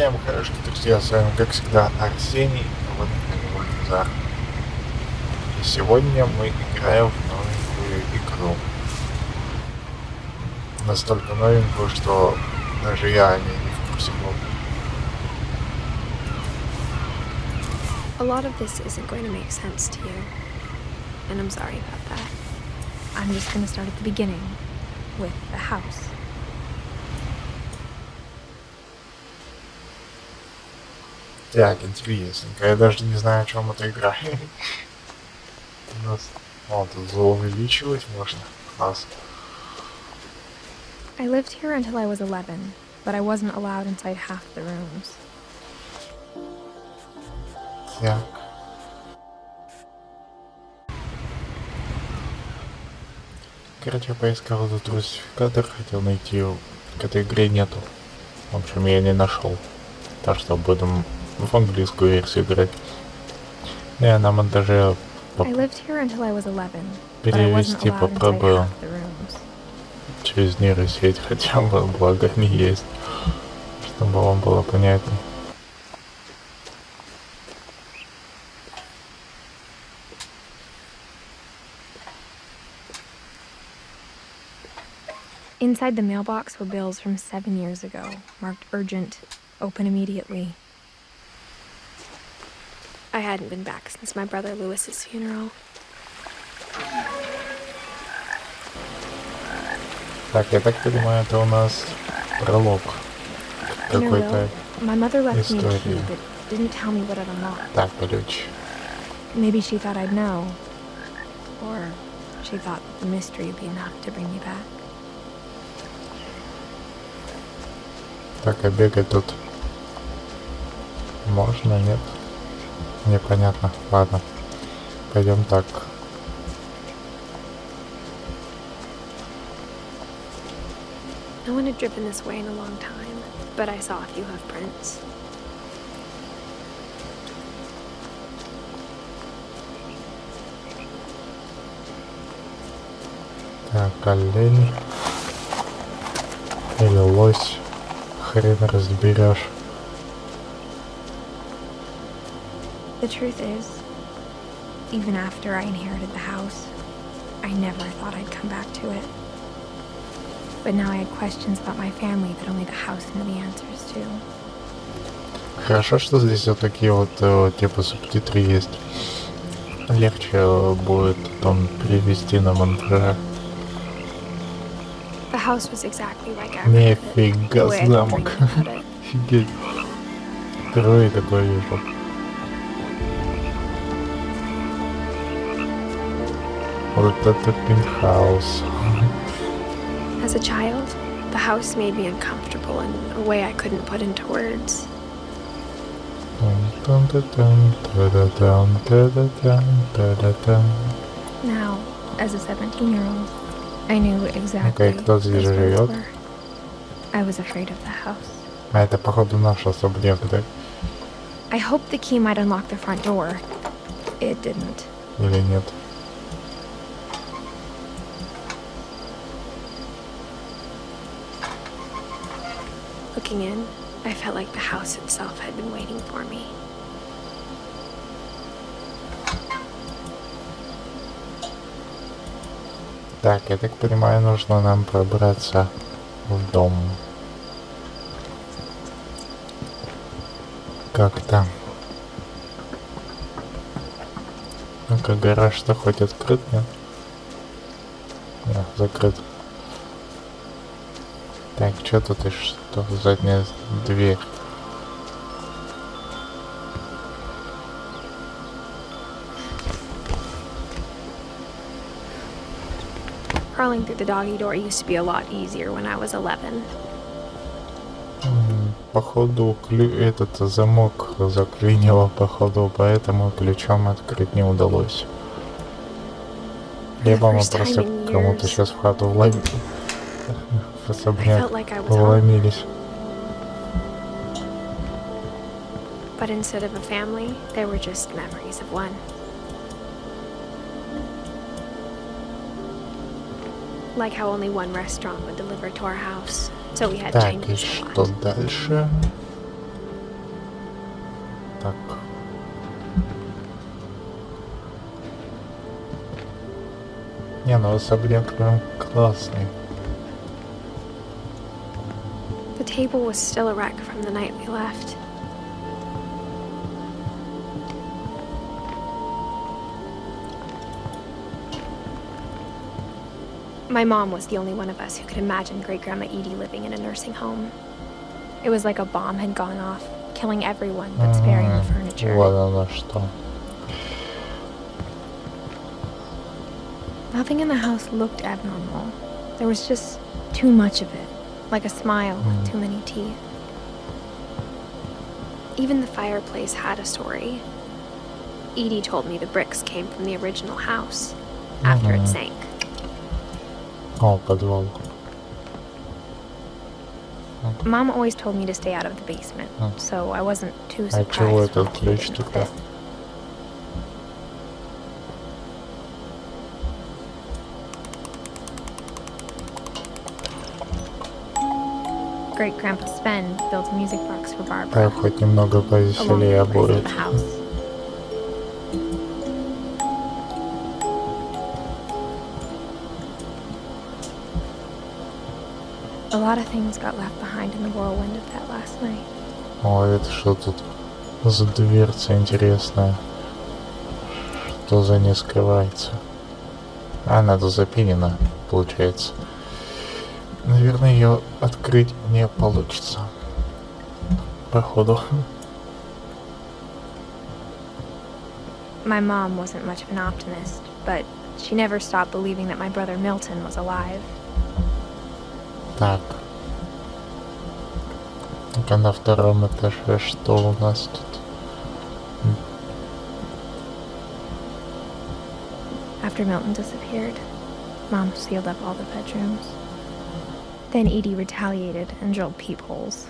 Всем хорошо, друзья, с вами как всегда Арсений, вот вульдазар. И сегодня мы играем в новенькую игру. Настолько новенькую, что даже я о ней не в курсе был. A lot of this isn't going to make sense to you, and I'm sorry about that. I'm just going to start at the beginning, with the house. Так, интересненько. Я даже не знаю, о чем эта игра. У нас... О, тут увеличивать можно. Класс. I lived here until I was 11, but I wasn't allowed inside half the rooms. Так. Короче, я поискал этот русификатор, хотел найти, к этой игре нету. В общем, я не нашел. Так что будем в английскую версию играть. Я на монтаже перевести попробую через нейросеть, хотя бы благо не есть, чтобы вам было понятно. Inside the mailbox were bills from 7 years ago, marked urgent, open immediately. I hadn't been back since my brother Lewis's funeral. Так, я так понимаю, это у нас пролог какой-то истории. Так, ключ. Maybe she thought I'd know, or she thought that the mystery would be enough to bring me back. Так, а бегать тут можно, нет? Непонятно. Ладно, пойдем так. No one had driven this way in a long time, but I saw a few hoof prints. Так, олень или лось, хрен разберешь. The truth is, even after I inherited the house, I never thought I'd come back to it. But now I had questions about my family that only the house knew the answers to. Хорошо, что здесь вот такие вот типа субтитры есть. Легче будет потом перевести на монтаже. The house was exactly like I remembered it. Нифига замок. Офигеть. Впервые такое вижу. Вот это пентхаус. As a child, the house made me uncomfortable in a way I couldn't put into words. Now, as a 17-year-old, I knew exactly what those words were. I was afraid of the house. А это, походу, наш особняк, да? I hoped the key might unlock the front door. It didn't. Или нет? Looking in, I felt like the house itself had been waiting for me. Так, я так понимаю, нужно нам пробраться в дом. Как-то. Ну-ка, гараж-то хоть открыт, нет? Нет, закрыт. Так, что тут и что? Задняя дверь. Crawling through the doggy door used to be a lot easier when I was 11. Походу, этот замок заклинило, походу, поэтому ключом открыть не удалось. Либо мы просто кому-то сейчас в хату вломили. В особняк вломились. But instead of a family, there were just memories of one. Like how only one restaurant would deliver to our house, so we had Так, и Chinese a что lot. дальше? но особняк прям классный. The table was still a wreck from the night we left. My mom was the only one of us who could imagine Great-Grandma Edie living in a nursing home. It was like a bomb had gone off, killing everyone but sparing the furniture. Вот оно что. Nothing in the house looked abnormal. There was just too much of it, like a smile with too many teeth. Even the fireplace had a story. Edie told me the bricks came from the original house after it sank. О, подвал. Mom always told me to stay out of the basement, so I wasn't too А чего surprised when этот it came ключ to тогда? this. Great-Grandpa Sven built a music box for Barbara, Так, хоть немного along with повеселее the rest of будет. the house. A lot of things got left behind in the whirlwind of that last night. О, это что тут за дверца интересная? Что за ней скрывается? А, она тут запинена, получается. Наверное, ее открыть не получится. Походу. My mom wasn't much of an optimist, but she never stopped believing that my brother Milton was alive. Так. Ну-ка, на втором этаже что у нас тут? After Milton disappeared, Mom sealed up all the bedrooms. Then Edie retaliated and drilled peepholes.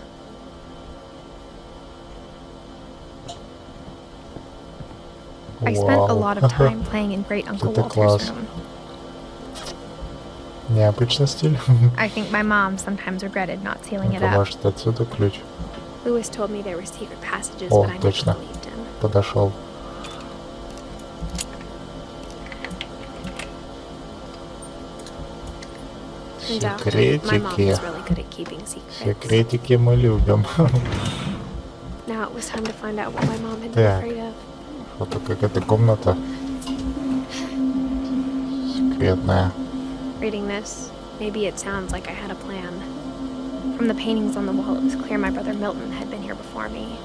I spent a lot of time playing in Great Uncle Это Walter's класс. room. Необычный стиль. I think my mom sometimes regretted not sealing it Это up. может отсюда ключ. Lewis told me there were secret passages, О, but I never точно. believed him. Подошел. Turns out my mom Секретики. was really good at keeping secrets. Секретики мы любим. Now it was time to find out what my mom had been Так. afraid of. Вот какая-то комната секретная. Reading this, maybe it sounds like I had a plan. From the paintings on the wall, it was clear my brother Milton had been here before me.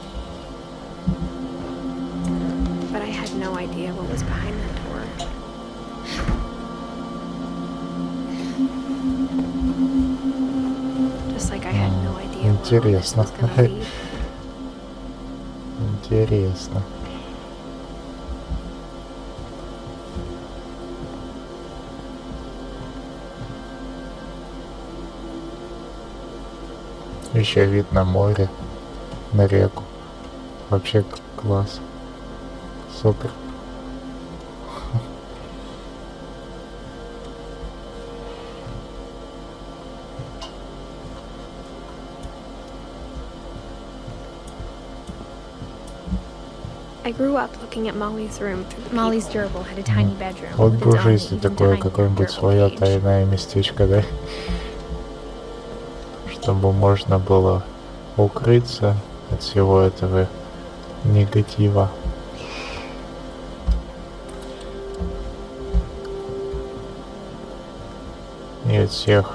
But I had no idea what was behind that door. Just like I had no idea what all this Интересно. was gonna lead. Интересно. Еще вид на море, на реку. Вообще класс. Супер. I grew up looking at Molly's room through the Molly's gerbil had a tiny bedroom. Вот with бы в its own жизни even такое tinier какое-нибудь gerbil свое cage. тайное местечко, да? Чтобы можно было укрыться от всего этого негатива. И от всех,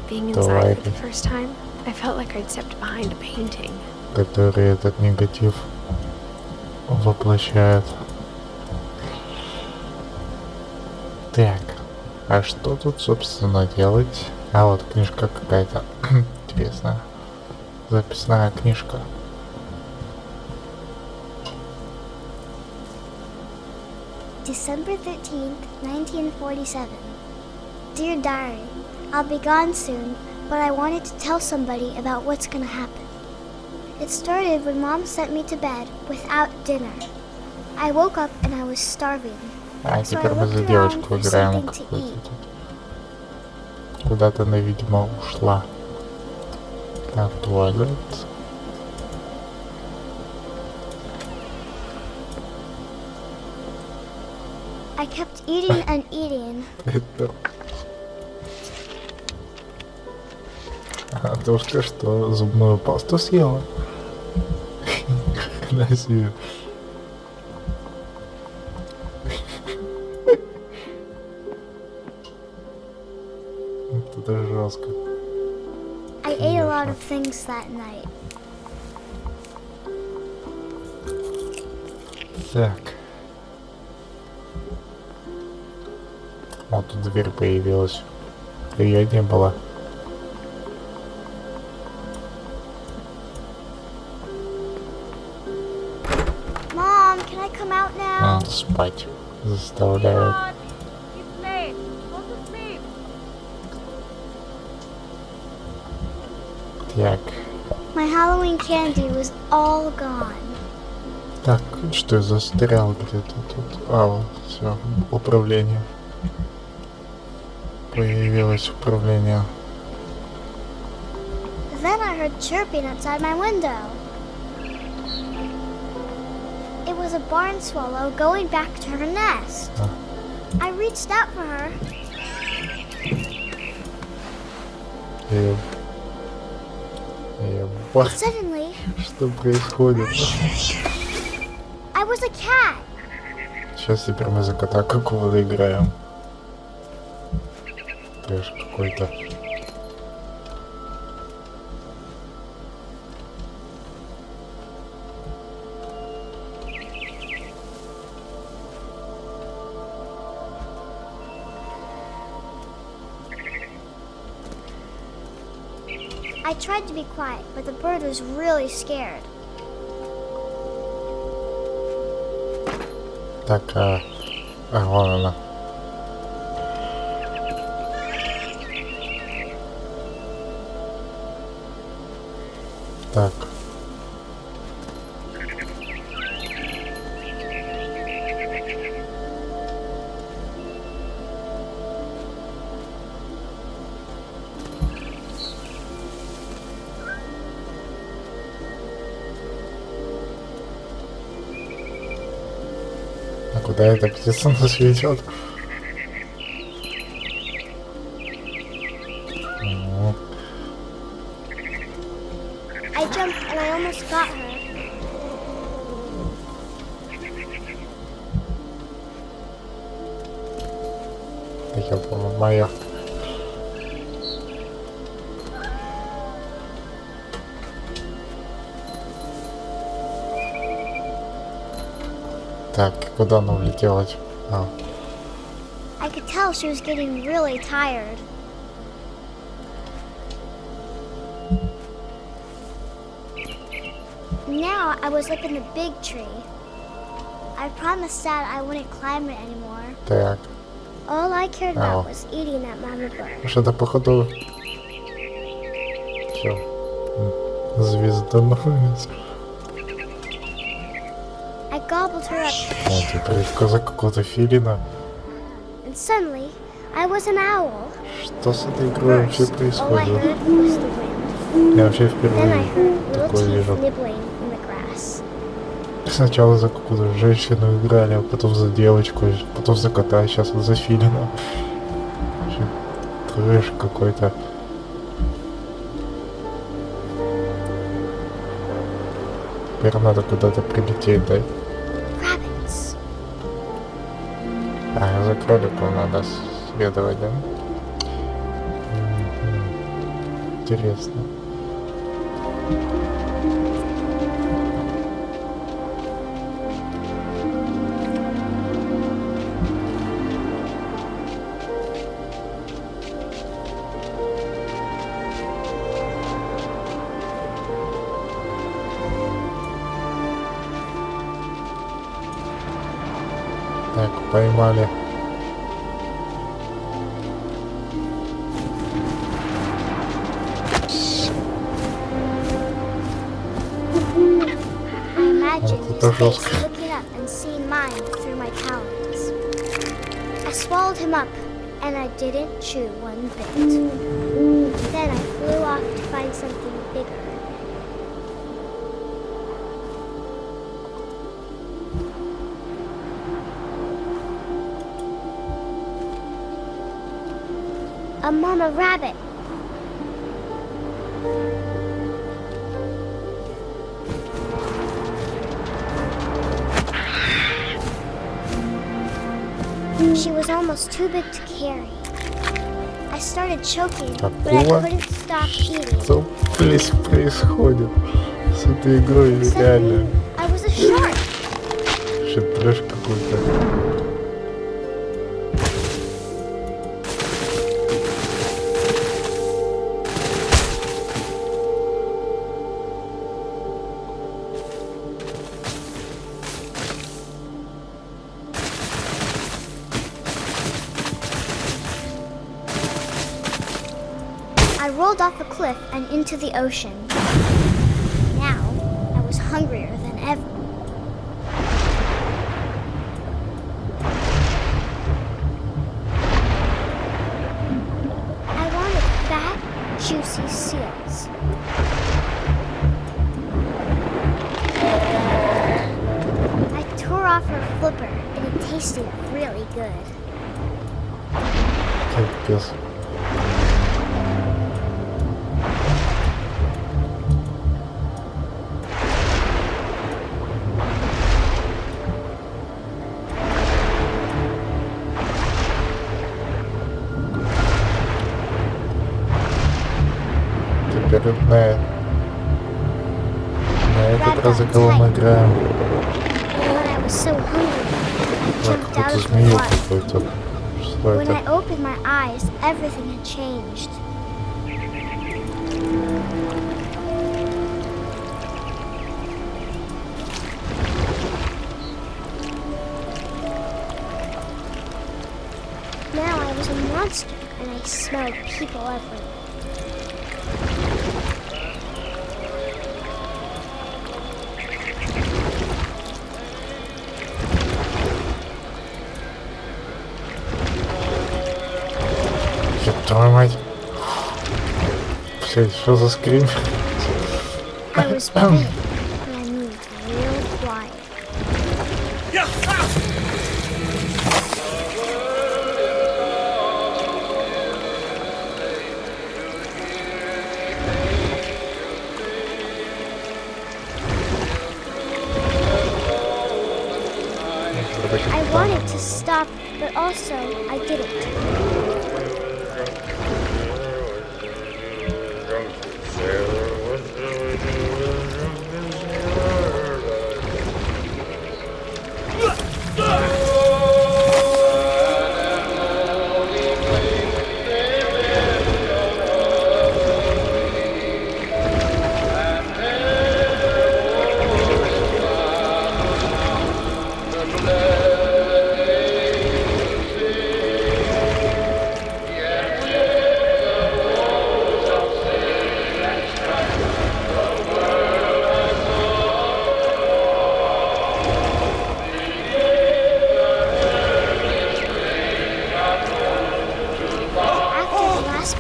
Being Давай. inside for the first time, I felt like I'd stepped behind a painting. которые этот негатив воплощают. Так, а что тут, собственно, делать? А вот книжка какая-то интересная. Записная книжка. December 13th, 1947. Dear Diary, I'll be gone soon, but I wanted to tell somebody about what's gonna happen. It started when Mom sent me to bed without dinner. I woke up and I was starving. А So I теперь мы за looked around девочку for играем something to какую-то eat. тут. Куда-то она, видимо, ушла. Так, туалет. I I kept eating and eating. А то что, что зубную пасту съела? На себе. Это жестко. I ate a lot of things that night. Так. Вот тут дверь появилась. Ее не было. Mom, can I come out now? Надо спать. Заставляют. Так. My Halloween candy was all gone. Так, что я застрял где-то тут? А, вот, все, управление. Появилось управление. Then I heard chirping outside my window. It was a barn swallow going back to her nest. I reached out for her. But suddenly, Что происходит? I was a cat. Сейчас теперь мы за кота какого-то играем. Трэш какой-то. I tried to be quiet, but the bird was really scared. Так, вон она. Так. А куда эта птица нас ведет? I jumped and I almost got her. Так, я помню, моя. Так, куда она улетела? А. I could tell she was getting really tired. Now I was up in the big tree. I promised Dad I wouldn't climb it anymore. Так. All I cared about was eating that mama bird. Что-то походу. Все. Звезданулись. I gobbled her up. Вот, теперь коза какого-то филина. And suddenly, I was an owl. Что с этой игрой вообще All I происходит? heard was the wind. Я вообще Then I впервые heard little такое teeth вижу. nibbling in the grass. Сначала за какую-то женщину играли, а потом за девочку, потом за кота, а сейчас за филина. Вообще трэш какой-то. Теперь надо куда-то прилететь, да? Rabbits. А, за кроликом надо следовать, да? Интересно. Так, поймали. I imagined Это his face жестко. looking up and seeing mine through my talons. I swallowed him up, and I didn't chew one bit. Then I flew off to find something bigger. A mama rabbit. She was almost too big to carry. I started choking, but I couldn't stop eating. Что здесь происходит с этой игрой? Реально. I was a shark. Что трэш какой-то. I rolled off a cliff and into the ocean. Now, I was hungrier than ever. I wanted fat, juicy seals. I tore off her flipper and it tasted really good. Капец. Теперь на этот раз за кого мы играем? When I was so hungry, I На jumped out какую-то of the змею water. какой-то. Что When I это? opened my eyes, everything had changed. Now I was a monster, and I smelled people everywhere. Ёб твою мать. Что за скрим? I was big, but I moved real quiet. I wanted to stop, but also I didn't.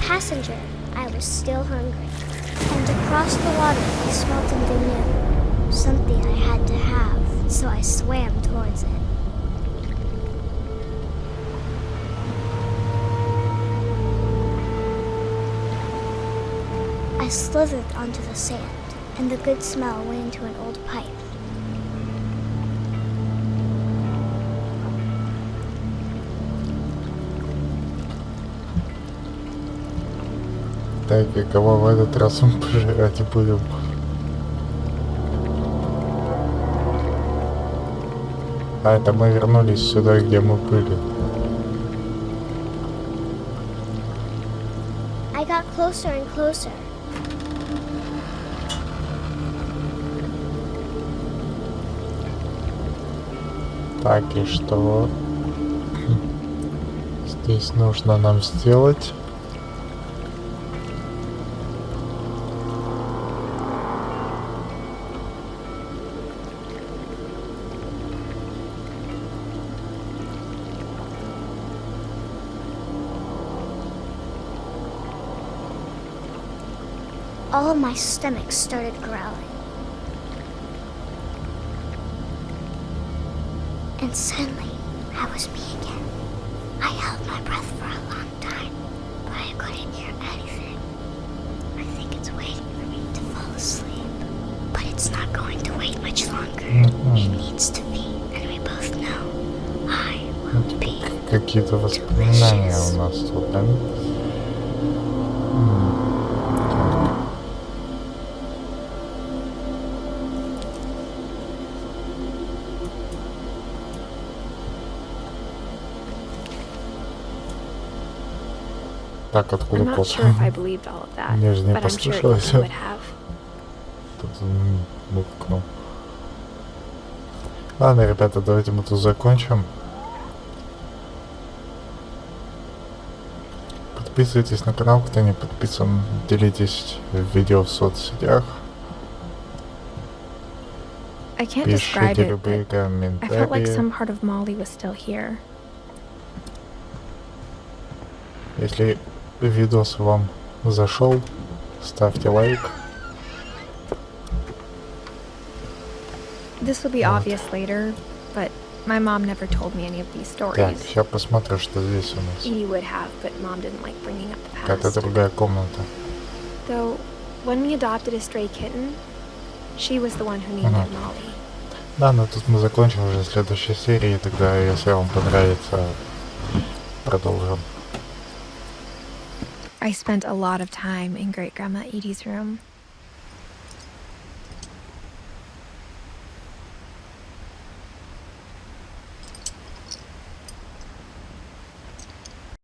Passenger, I was still hungry. And across the water, I smelled something new. Something I had to have, so I swam towards it. I slithered onto the sand, and the good smell went into an old pipe. Так, и кого в этот раз мы пожирать будем? А это мы вернулись сюда, где мы были. I got closer and closer. Так, и что здесь нужно нам сделать? All my stomach started growling. And suddenly, I was me again. I held my breath for a long time, but I He needs to be, and we both know I will be. Какие-то воспоминания у нас тут, да? Так, откуда I'm not кот? sure if I believed all of that, Мне же не but I'm sure послышалось. Edith would have. Тут мукнул. Ладно, ребята, давайте мы тут закончим. Подписывайтесь на канал, кто не подписан. Делитесь видео в соцсетях. I can't describe Пишите it, любые but I felt like комментарии. some part of Molly was still here. Если видос вам зашел, ставьте лайк. This will be obvious later, but my mom never told me any of these Так, stories. сейчас посмотрим, что здесь у нас. Edie would have, but mom didn't like bringing up the Какая-то past. другая комната. Though, when we adopted a stray kitten, she was the one who named it Molly. Да, но тут мы закончим уже в следующей серии, тогда, если вам понравится, продолжим. I spent a lot of time in Great Grandma Edie's room.